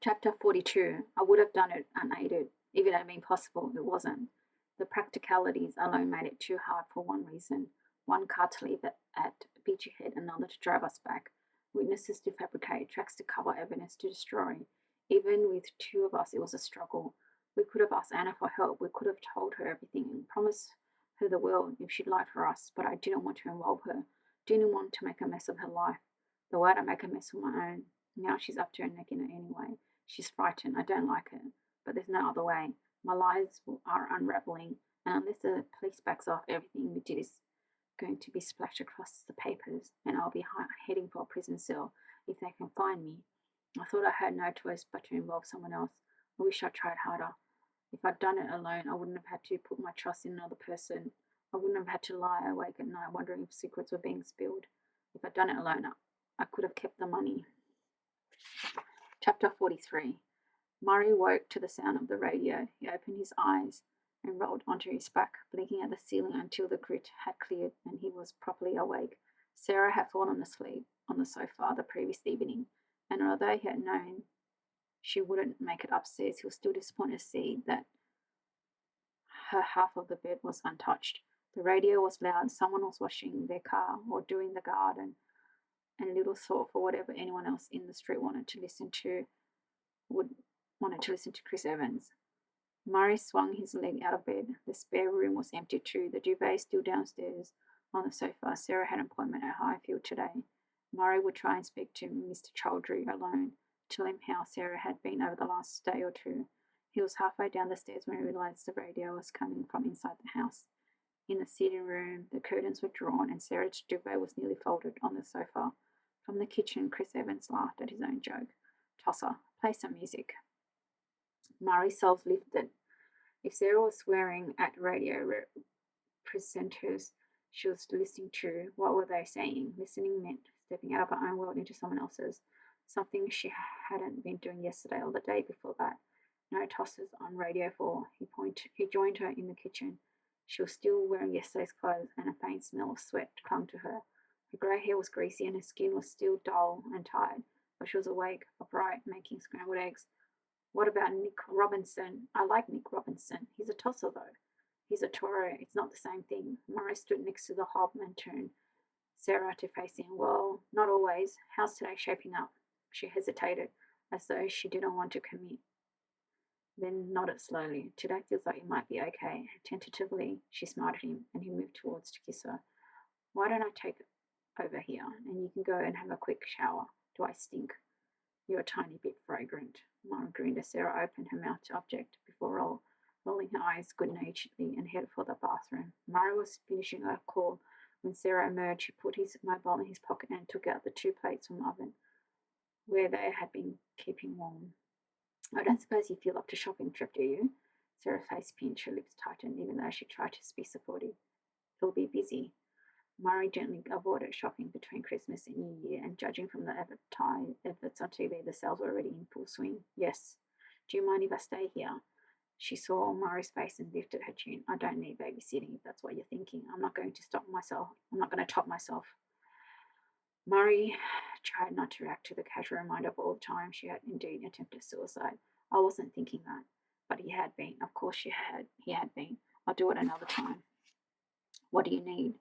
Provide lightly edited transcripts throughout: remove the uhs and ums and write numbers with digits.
Chapter 42. I would have done it unaided. If it had been possible, it wasn't. The practicalities alone made it too hard for one reason. One car to leave at Beachy Head, another to drive us back. Witnesses to fabricate, tracks to cover, evidence to destroy. Even with two of us, it was a struggle. We could have asked Anna for help. We could have told her everything and promised her the world if she'd lied for us, but I didn't want to involve her. Didn't want to make a mess of her life. Though I don't make a mess of my own. Now she's up to her neck in it anyway. She's frightened. I don't like her. But there's no other way. My lies are unraveling, and unless the police backs off, everything we did is going to be splashed across the papers, and I'll be heading for a prison cell if they can find me. I thought I had no choice but to involve someone else. I wish I'd tried harder. If I'd done it alone, I wouldn't have had to put my trust in another person. I wouldn't have had to lie awake at night wondering if secrets were being spilled. If I'd done it alone, I could have kept the money. Chapter 43. Murray woke to the sound of the radio. He opened his eyes and rolled onto his back, blinking at the ceiling until the grit had cleared and he was properly awake. Sarah had fallen asleep on the sofa the previous evening, and although he had known she wouldn't make it upstairs, he was still disappointed to see that her half of the bed was untouched. The radio was loud. Someone was washing their car or doing the garden, and little thought for whatever anyone else in the street wanted to listen to Chris Evans. Murray swung his leg out of bed. The spare room was empty too, the duvet still downstairs on the sofa. Sarah had an appointment at Highfield today. Murray would try and speak to Mr. Chowdhury alone, tell him how Sarah had been over the last day or two. He was halfway down the stairs when he realized the radio was coming from inside the house. In the sitting room, the curtains were drawn and Sarah's duvet was nearly folded on the sofa. From the kitchen, Chris Evans laughed at his own joke. Tosser, play some music. Murray's self lifted. If Sarah was swearing at radio presenters she was listening to, what were they saying? Listening meant stepping out of her own world into someone else's, something she hadn't been doing yesterday or the day before that. No tossers on Radio 4. He joined her in the kitchen. She was still wearing yesterday's clothes, and a faint smell of sweat clung to her. Her grey hair was greasy, and her skin was still dull and tired, but she was awake, upright, making scrambled eggs. What about Nick Robinson? I like Nick Robinson. He's a tosser, though. He's a Toro. It's not the same thing. Murray stood next to the hob and turned Sarah to face him. Well, not always. How's today shaping up? She hesitated, as though she didn't want to commit. Then nodded slowly. Today feels like it might be okay. Tentatively, she smiled at him, and he moved towards to kiss her. Why don't I take over here, and you can go and have a quick shower? Do I stink? You're a tiny bit fragrant. Mara grinned as Sarah opened her mouth to object before rolling her eyes good-naturedly and headed for the bathroom. Mara was finishing her call when Sarah emerged. He put his mobile in his pocket and took out the 2 plates from the oven, where they had been keeping warm. I don't suppose you feel up to shopping trip, do you? Sarah's face pinched, her lips tightened, even though she tried to be supportive. It'll be busy. Murray gently avoided shopping between Christmas and New Year, and judging from the adverts on TV, the sales were already in full swing. Yes. Do you mind if I stay here? She saw Murray's face and lifted her chin. I don't need babysitting if that's what you're thinking. I'm not going to top myself. Murray tried not to react to the casual reminder of all the time she had indeed attempted suicide. I wasn't thinking that, but he had been. Of course he had been. I'll do it another time. What do you need?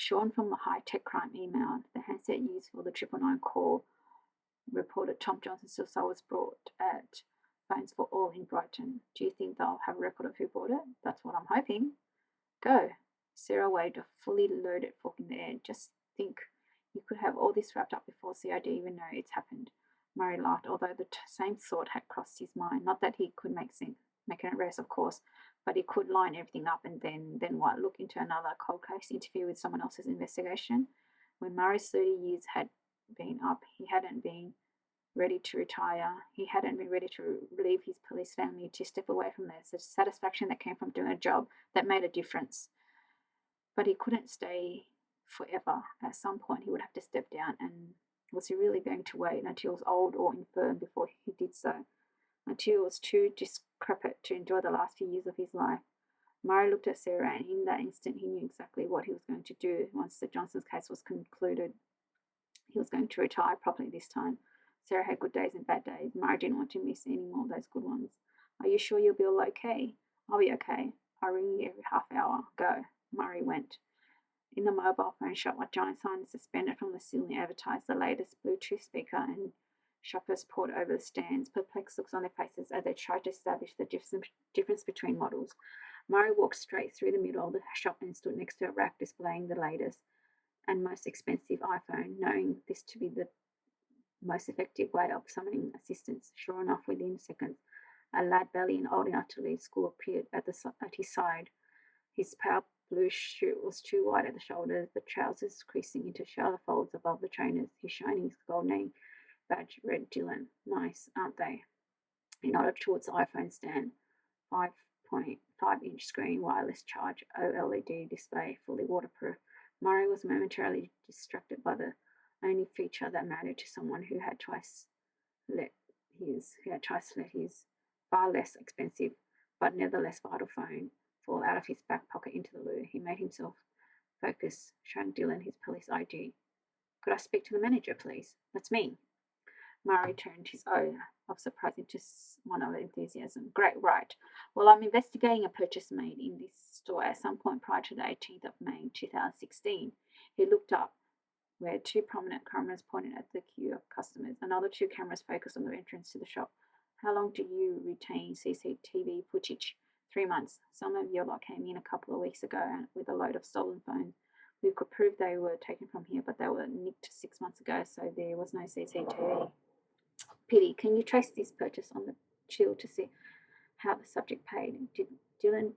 Sean from the high-tech crime emailed. The handset used for the 999 call reported Tom Johnson's suicide was brought at Phones for All in Brighton. Do you think they'll have a record of who bought it? That's what I'm hoping. Go. Sarah waved a fully loaded fork in the air. Just think, you could have all this wrapped up before CID even know it's happened. Murray laughed, although the same thought had crossed his mind. Not that he could make an arrest, of course, but he could line everything up and then what? Look into another cold case, interfere with someone else's investigation? When Murray's 30 years had been up, he hadn't been ready to retire. He hadn't been ready to leave his police family, to step away from the satisfaction that came from doing a job that made a difference. But he couldn't stay forever. At some point, he would have to step down, and was he really going to wait until he was old or infirm before he did so? Until he was too decrepit to enjoy the last few years of his life. Murray looked at Sarah, and in that instant he knew exactly what he was going to do once the Johnson's case was concluded. He was going to retire properly this time. Sarah had good days and bad days. Murray didn't want to miss any more of those good ones. Are you sure you'll be all okay? I'll be okay. I'll ring you every half hour. Go. Murray went. In the mobile phone shop, a giant sign suspended from the ceiling advertised the latest Bluetooth speaker, and shoppers poured over the stands, perplexed looks on their faces as they tried to establish the difference between models. Murray walked straight through the middle of the shop and stood next to a rack displaying the latest and most expensive iPhone, knowing this to be the most effective way of summoning assistance. Sure enough, within seconds, a lad barely old enough to leave school appeared at his side. His pale blue shirt was too wide at the shoulders, the trousers creasing into shallow folds above the trainers. His shiny gold name badge read Dylan. Nice, aren't they? He nodded towards the iPhone stand. 5.5-inch screen, wireless charge, OLED display, fully waterproof. Murray was momentarily distracted by the only feature that mattered to someone who had twice let his far less expensive but nevertheless vital phone fall out of his back pocket into the loo. He made himself focus, showing Dylan his police ID. Could I speak to the manager, please? That's me. Murray turned his eye of surprise into one of enthusiasm. Great, right. Well, I'm investigating a purchase made in this store at some point prior to the 18th of May 2016. He looked up, where two prominent cameras pointed at the queue of customers. Another two cameras focused on the entrance to the shop. How long do you retain CCTV footage? 3 months. Some of your lot came in a couple of weeks ago with a load of stolen phones. We could prove they were taken from here, but they were nicked 6 months ago, so there was no CCTV. Pity. Can you trace this purchase on the till to see how the subject paid? Dylan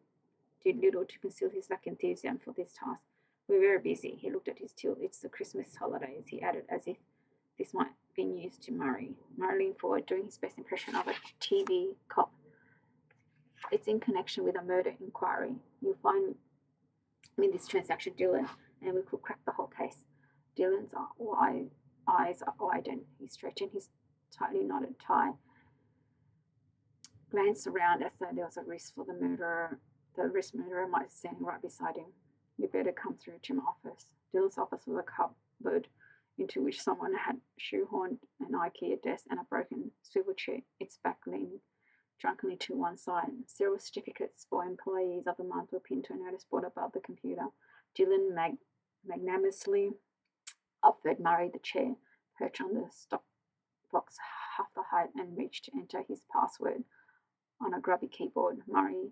did little to conceal his lack of enthusiasm for this task. We're very busy. He looked at his till. It's the Christmas holidays, he added, as if this might be news to Murray. Murray leaned forward, doing his best impression of a TV cop. It's in connection with a murder inquiry. You'll find me this transaction, Dylan, and we could crack the whole case. Dylan's eyes widened. He straightened his tightly knotted tie, glanced around as though there was a risk for the murderer. The risk murderer might be standing right beside him. You better come through to my office. Dylan's office was a cupboard into which someone had shoehorned an IKEA desk and a broken swivel chair, its back leaning drunkenly to one side. Several certificates for employees of the month were pinned to a notice board above the computer. Dylan magnanimously offered Murray the chair, perched on the stop box half the height, and reached to enter his password on a grubby keyboard. Murray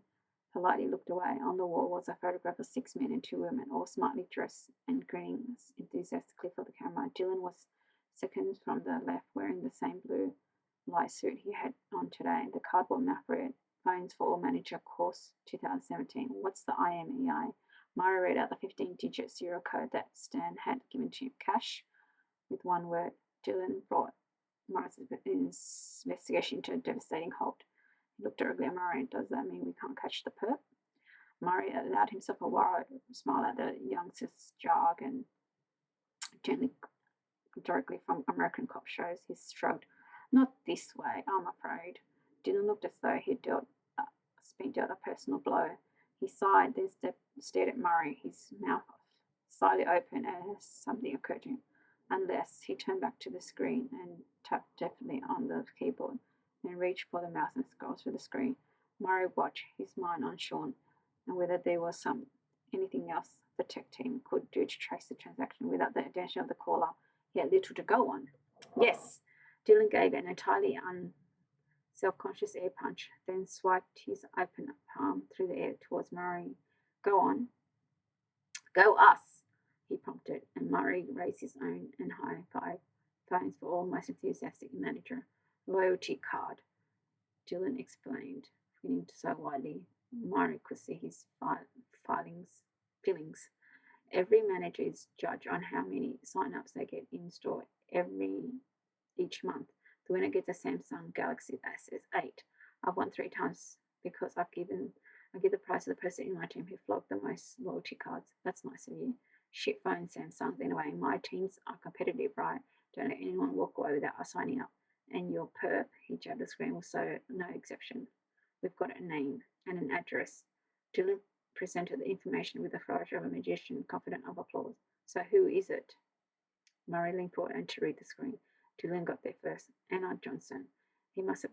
politely looked away. On the wall was a photograph of 6 men and 2 women, all smartly dressed and grinning enthusiastically for the camera. Dylan was second from the left, wearing the same blue light suit he had on today. The cardboard map read, Phones for All Manager Course 2017. What's the IMEI? Murray read out the 15-digit serial code that Stan had given to him. Cash, with one word. Dylan brought Murray's investigation to a devastating halt. He looked directly at Murray. Does that mean we can't catch the perp? Murray allowed himself a worried smile at the youngster's jargon, gently directly from American cop shows. He shrugged. Not this way, I'm afraid. Dylan looked as though he'd been dealt a personal blow. He sighed, then stared at Murray, his mouth slightly open as something occurred to him. Unless he turned back to the screen and tapped deftly on the keyboard, then reached for the mouse and scrolled through the screen. Murray watched, his mind unsure, and whether there was anything else the tech team could do to trace the transaction without the attention of the caller. He had little to go on. Yes, Dylan gave an entirely self-conscious air punch, then swiped his open palm through the air towards Murray. Go on. Go us, he prompted, and Murray raised his own and high-five. Phones for All most enthusiastic manager. Loyalty card, Dylan explained, grinning so widely Murray could see his fillings. Every manager is judged on how many sign-ups they get in store each month. The winner gets a Samsung Galaxy S8. I've won 3 times because I give the prize to the person in my team who flogged the most loyalty cards. That's nice of you. Shit phone Samsungs anyway. My teams are competitive, right? Don't let anyone walk away without us signing up. And your perp, he jabbed the screen, was so no exception. We've got a name and an address. Dylan presented the information with the flourish of a magician, confident of applause. So who is it? Murray leaned forward and to read the screen. Dylan got there first. Anna Johnson. He must have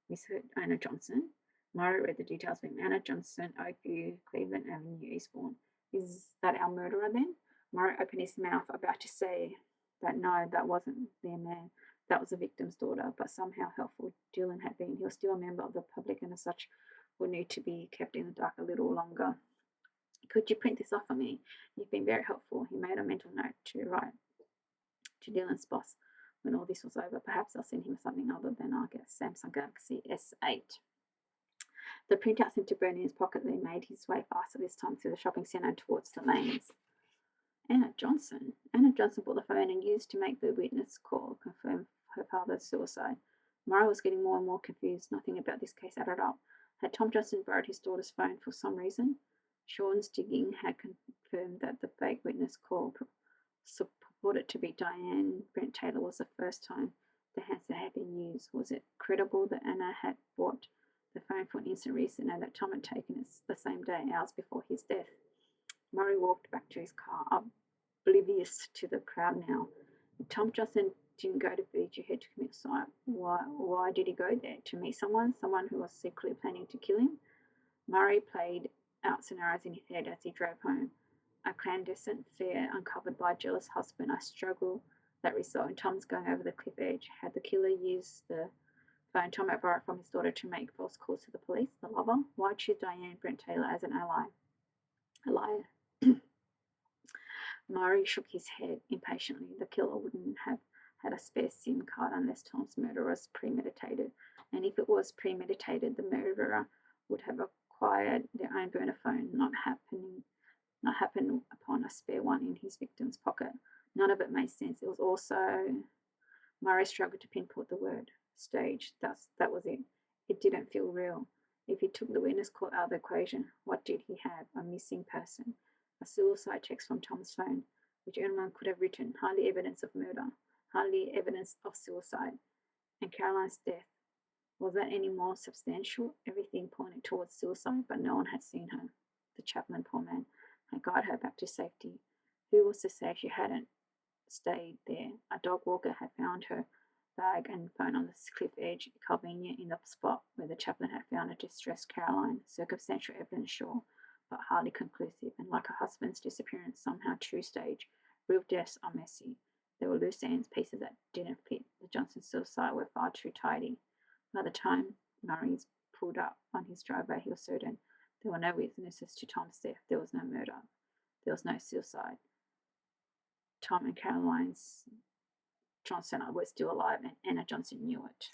misheard Anna Johnson. Murray read the details with him. Anna Johnson, Oakview, Cleveland Avenue, Eastbourne. Is that our murderer then? Murray opened his mouth, about to say that no, that wasn't their man. That was the victim's daughter, but somehow helpful Dylan had been. He was still a member of the public and as such would need to be kept in the dark a little longer. Could you print this off for me? You've been very helpful. He made a mental note to write to Dylan's boss when all this was over. Perhaps I'll send him something other than I'll get Samsung Galaxy S8. The printout seemed to burn in his pocket. He made his way faster this time through the shopping centre and towards the lanes. Anna Johnson. Anna Johnson bought the phone and used to make the witness call, confirm her father's suicide. Mara was getting more and more confused. Nothing about this case added up. Had Tom Johnson borrowed his daughter's phone for some reason? Sean's digging had confirmed that the fake witness call purported to be Diane Brent Taylor was the first time the handset had been used. Was it credible that Anna had bought the phone for an instant reason and that Tom had taken it the same day, hours before his death? Murray walked back to his car, oblivious to the crowd now. If Tom Johnson didn't go to Beachy Head to commit suicide, why did he go there? To meet someone who was secretly planning to kill him? Murray played out scenarios in his head as he drove home. A clandestine affair uncovered by a jealous husband, a struggle that resulted in Tom's going over the cliff edge. Had the killer used the phone Tom had borrowed from his daughter to make false calls to the police? The lover? Why choose Diane Brent Taylor as an ally? A liar. Murray shook his head impatiently. The killer wouldn't have had a spare SIM card unless Tom's murder was premeditated. And if it was premeditated, the murderer would have acquired their own burner phone, not happen upon a spare one in his victim's pocket. None of it made sense. It was also Murray struggled to pinpoint the word. Stage. That was it. It didn't feel real. If he took the witness call out of the equation, what did he have? A missing person. A suicide text from Tom's phone, which anyone could have written. Hardly evidence of murder. Hardly evidence of suicide. And Caroline's death. Was that any more substantial? Everything pointed towards suicide, but no one had seen her. The chaplain, poor man, had guided her back to safety. Who was to say she hadn't stayed there? A dog walker had found her bag and phone on the cliff edge, convenient in the spot where the chaplain had found a distressed Caroline. Circumstantial evidence, sure, but hardly conclusive, and like a husband's disappearance, somehow true stage. Real deaths are messy. There were loose ends, pieces that didn't fit. The Johnson suicide were far too tidy. By the time Murray's pulled up on his driveway, he was certain there were no witnesses to Tom's death. There was no murder. There was no suicide. Tom and Caroline's Johnson were still alive, and Anna Johnson knew it.